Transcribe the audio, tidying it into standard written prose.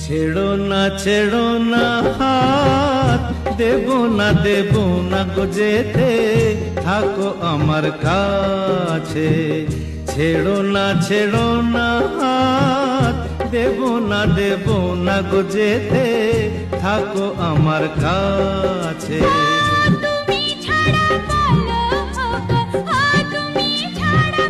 ছেড়ো না হাত, দেব না গো যেতে, থাকো আমার কাছে। ছেড়ো না হাত, দেব না গো যেতে, থাকো আমার কাছে। তুমি ছাড়া বলো, তুমি ছাড়া